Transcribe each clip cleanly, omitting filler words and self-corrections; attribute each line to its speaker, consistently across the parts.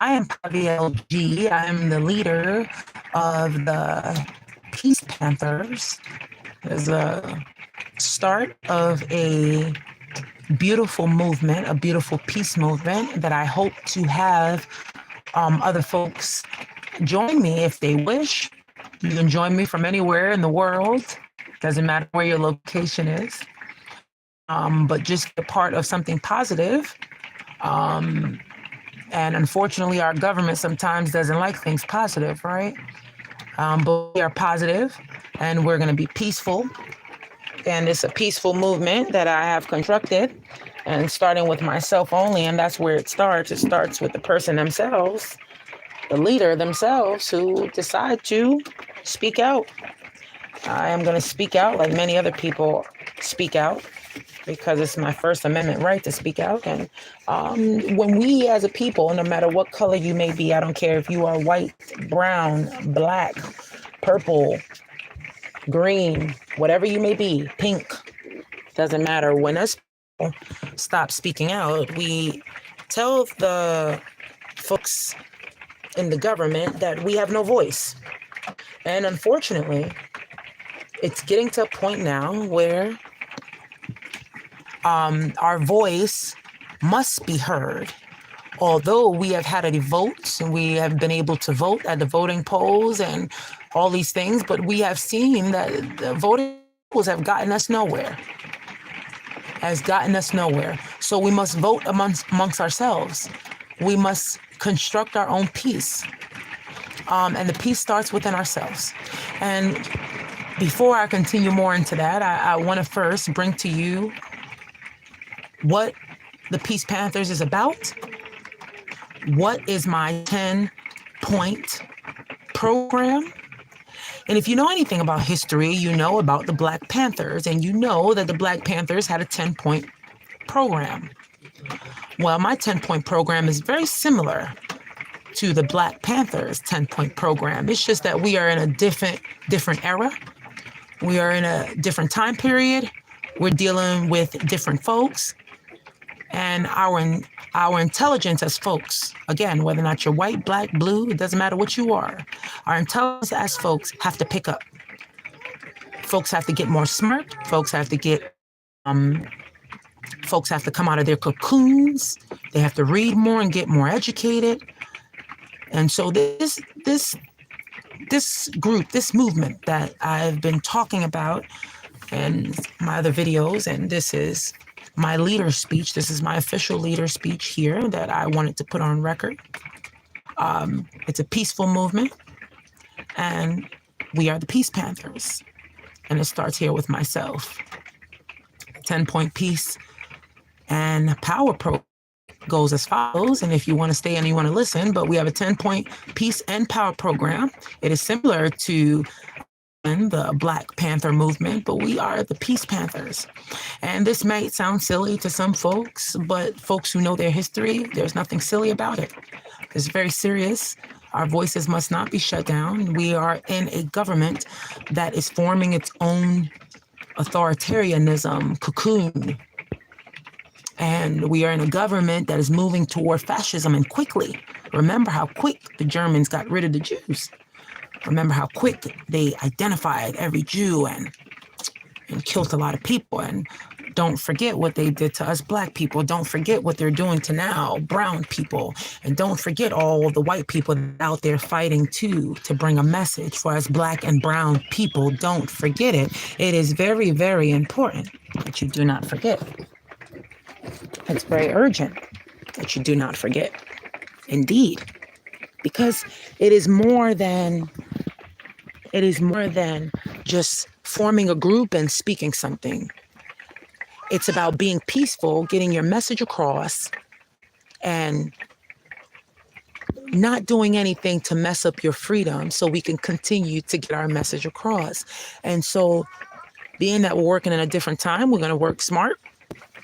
Speaker 1: I am Pavielle G. I am the leader of the Peace Panthers. As a start of a beautiful movement, a beautiful peace movement that I hope to have other folks join me if they wish. You can join me from anywhere in the world. Doesn't matter where your location is. But just be a part of something positive. And unfortunately, our government sometimes doesn't like things positive, right? But we are positive and we're going to be peaceful. And it's a peaceful movement that I have constructed, and starting with myself only. And that's where it starts. It starts with the person themselves, the leader themselves, who decide to speak out. I am going to speak out like many other people speak out, because it's my First Amendment right to speak out. And when we as a people, no matter what color you may be, I don't care if you are white, brown, black, purple, green, whatever you may be, pink, doesn't matter. When us people stop speaking out, we tell the folks in the government that we have no voice. And unfortunately, it's getting to a point now where our voice must be heard. Although we have had a vote and we have been able to vote at the voting polls and all these things, but we have seen that the voting polls have gotten us nowhere. So we must vote amongst ourselves. We must construct our own peace. And the peace starts within ourselves. And before I continue more into that, I want to first bring to you what the Peace Panthers is about. What is my 10-point program? And if you know anything about history, you know about the Black Panthers, and you know that the Black Panthers had a 10-point program. Well, my 10-point program is very similar to the Black Panthers' 10-point program. It's just that we are in a different era. We are in a different time period. We're dealing with different folks. And our intelligence as folks, again, whether or not you're white, black, blue, it doesn't matter what you are, our intelligence as folks have to pick up. Folks have to get more smart. Folks have to come out of their cocoons. They have to read more and get more educated. And so this group, this movement that I've been talking about in my other videos, and this is my leader speech. This is my official leader speech here that I wanted to put on record. It's a peaceful movement, and we are the Peace Panthers. And it starts here with myself. 10-point peace and power program goes as follows. And if you want to stay and you want to listen, but we have a 10-point peace and power program. It is similar to the Black Panther movement, but we are the Peace Panthers. And this might sound silly to some folks, but folks who know their history, there's nothing silly about it. It's very serious. Our voices must not be shut down. We are in a government that is forming its own authoritarianism cocoon. And we are in a government that is moving toward fascism, and quickly. Remember how quick the Germans got rid of the Jews. Remember how quick they identified every Jew and killed a lot of people. And don't forget what they did to us black people. Don't forget what they're doing to now brown people. And don't forget all the white people out there fighting too to bring a message for us black and brown people. Don't forget it. It is very, very important that you do not forget. It's very urgent that you do not forget. Indeed. Because it is more than just forming a group and speaking something. It's about being peaceful, getting your message across, and not doing anything to mess up your freedom so we can continue to get our message across. And so, being that we're working in a different time, we're going to work smart.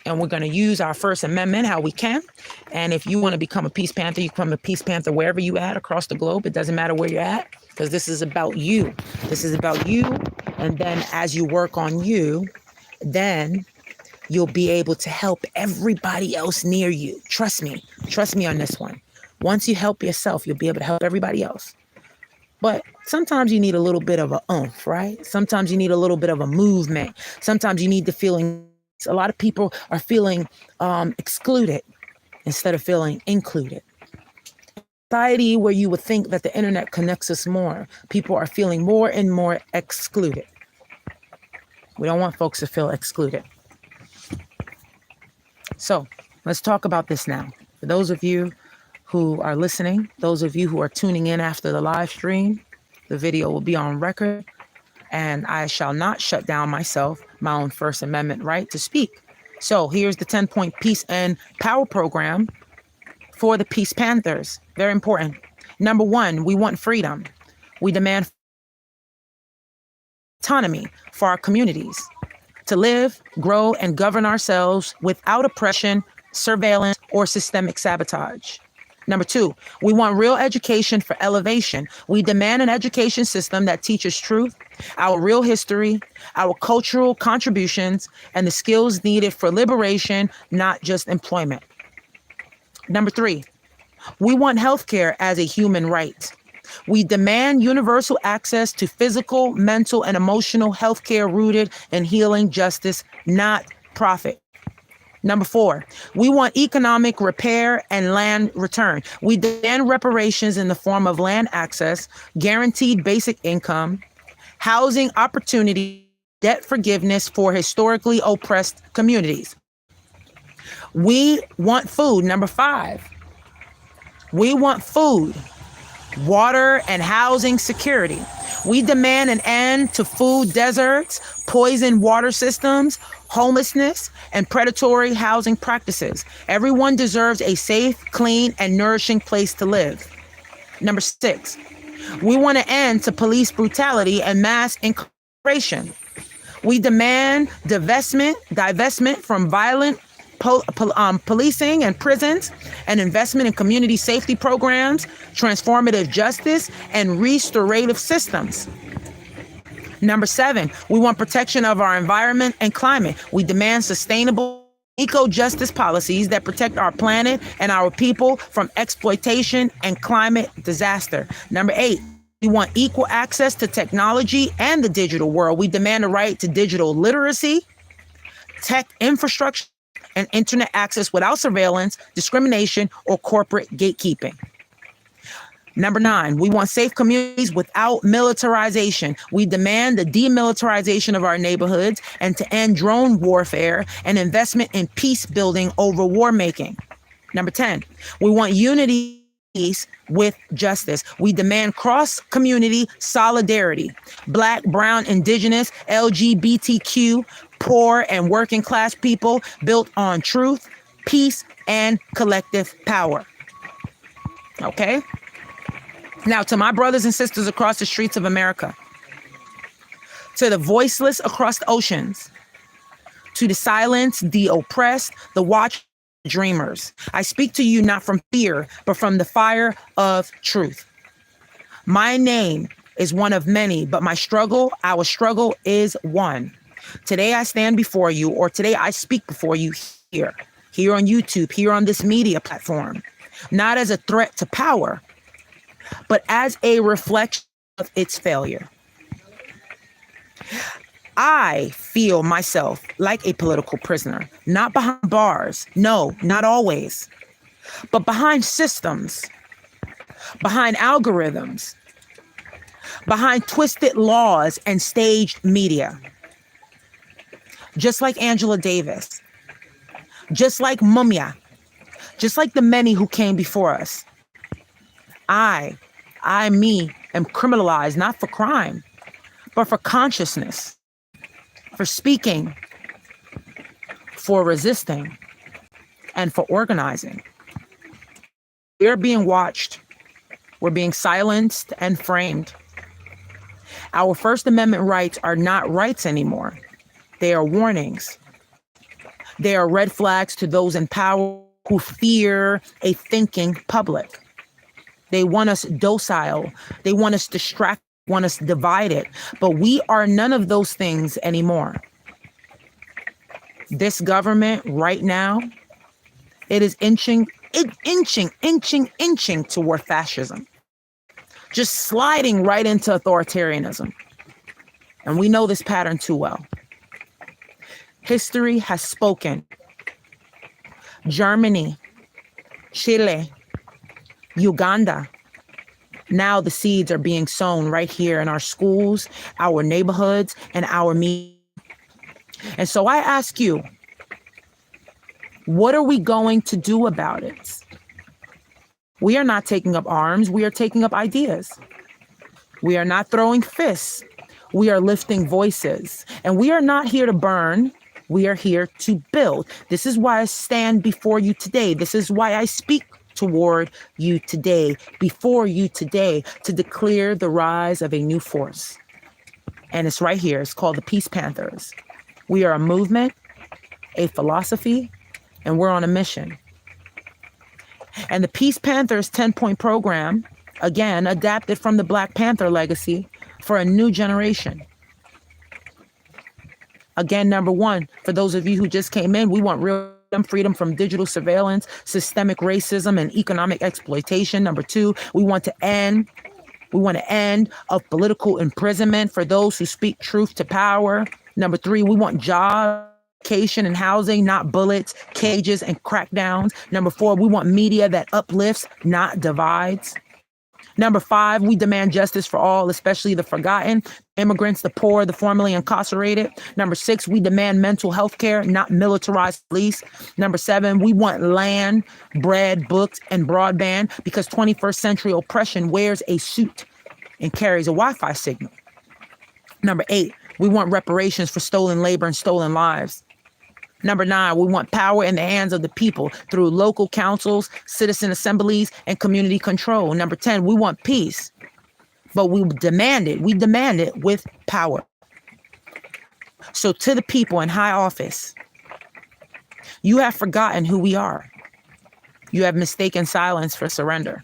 Speaker 1: And we're going to use our First Amendment how we can. And if you want to become a Peace Panther, you become a Peace Panther wherever you at across the globe. It doesn't matter where you're at, because this is about you. This is about you. And then as you work on you, then you'll be able to help everybody else near you. Trust me on this one. Once you help yourself, you'll be able to help everybody else. But sometimes you need a little bit of a oomph, right? Sometimes you need a little bit of a movement. Sometimes you need the feeling. A lot of people are feeling excluded instead of feeling included. Society where you would think that the internet connects us more, people are feeling more and more excluded. We don't want folks to feel excluded. So let's talk about this now. For those of you who are listening, those of you who are tuning in after the live stream, the video will be on record, and I shall not shut down myself, my own First Amendment right to speak. So here's the 10-point peace and power program for the Peace Panthers. Very important. Number one, we want freedom. We demand autonomy for our communities to live, grow, and govern ourselves without oppression, surveillance, or systemic sabotage. Number two, we want real education for elevation. We demand an education system that teaches truth, our real history, our cultural contributions, and the skills needed for liberation, not just employment. Number three, we want healthcare as a human right. We demand universal access to physical, mental, and emotional healthcare rooted in healing justice, not profit. Number four, we want economic repair and land return. We demand reparations in the form of land access, guaranteed basic income, housing opportunity, debt forgiveness for historically oppressed communities. We want food. Number five, we want food, water, and housing security. We demand an end to food deserts, poisoned water systems, homelessness, and predatory housing practices. Everyone deserves a safe, clean, and nourishing place to live. Number six, we want an end to police brutality and mass incarceration. We demand divestment from violent policing and prisons, and investment in community safety programs, transformative justice, and restorative systems. Number seven, we want protection of our environment and climate. We demand sustainable eco-justice policies that protect our planet and our people from exploitation and climate disaster. Number eight, we want equal access to technology and the digital world. We demand a right to digital literacy, tech infrastructure, and internet access without surveillance, discrimination, or corporate gatekeeping. Number nine, we want safe communities without militarization. We demand the demilitarization of our neighborhoods and to end drone warfare and investment in peace building over war making. Number 10, we want unity with justice. We demand cross-community solidarity. Black, brown, indigenous, LGBTQ, poor, and working class people built on truth, peace, and collective power. Okay? Now, to my brothers and sisters across the streets of America, to the voiceless across the oceans, to the silenced, the oppressed, the watch dreamers, I speak to you not from fear, but from the fire of truth. My name is one of many, but my struggle, our struggle is one. Today I stand before you, or today I speak before you here on YouTube, here on this media platform, not as a threat to power, but as a reflection of its failure. I feel myself like a political prisoner, not behind bars, no, not always, but behind systems, behind algorithms, behind twisted laws and staged media. Just like Angela Davis, just like Mumia, just like the many who came before us. Me, am criminalized not for crime, but for consciousness, for speaking, for resisting, and for organizing. We're being watched. We're being silenced and framed. Our First Amendment rights are not rights anymore. They are warnings. They are red flags to those in power who fear a thinking public. They want us docile. They want us distracted, want us divided. But we are none of those things anymore. This government right now, it is inching inching toward fascism, just sliding right into authoritarianism. And we know this pattern too well. History has spoken. Germany, Chile, Uganda. Now the seeds are being sown right here in our schools, our neighborhoods, and our media. And so I ask you, what are we going to do about it? We are not taking up arms. We are taking up ideas. We are not throwing fists. We are lifting voices. And we are not here to burn. We are here to build. This is why I stand before you today. This is why I speak toward you today, before you today, to declare the rise of a new force. And it's right here. It's called the Peace Panthers. We are a movement, a philosophy, and we're on a mission. And the Peace Panthers 10-point program, again, adapted from the Black Panther legacy for a new generation. Again, number one, for those of you who just came in, we want real freedom from digital surveillance, systemic racism, and economic exploitation. Number two, we want to end of political imprisonment for those who speak truth to power. Number three, we want jobs, education, and housing, not bullets, cages, and crackdowns. Number four, we want media that uplifts, not divides. Number five, we demand justice for all, especially the forgotten, immigrants, the poor, the formerly incarcerated. Number six, we demand mental health care, not militarized police. Number seven, we want land, bread, books, and broadband because 21st century oppression wears a suit and carries a Wi-Fi signal. Number eight, we want reparations for stolen labor and stolen lives. Number nine, we want power in the hands of the people through local councils, citizen assemblies, and community control. Number 10, we want peace, but we demand it with power. So to the people in high office, you have forgotten who we are. You have mistaken silence for surrender.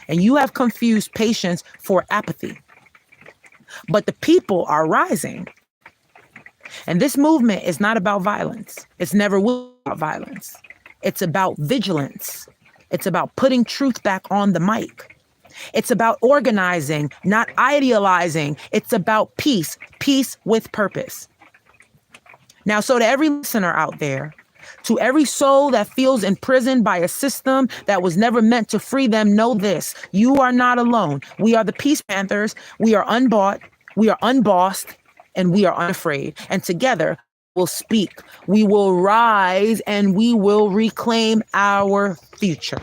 Speaker 1: And you have confused patience for apathy. But the people are rising. And this movement is not about violence. It's never will be about violence. It's about vigilance. It's about putting truth back on the mic. It's about organizing, not idealizing. It's about peace with purpose. Now, so to every listener out there, to every soul that feels imprisoned by a system that was never meant to free them, know this: you are not alone. We are the Peace Panthers. We are unbought. We are unbossed. And we are unafraid. And together we'll speak. We will rise and we will reclaim our future.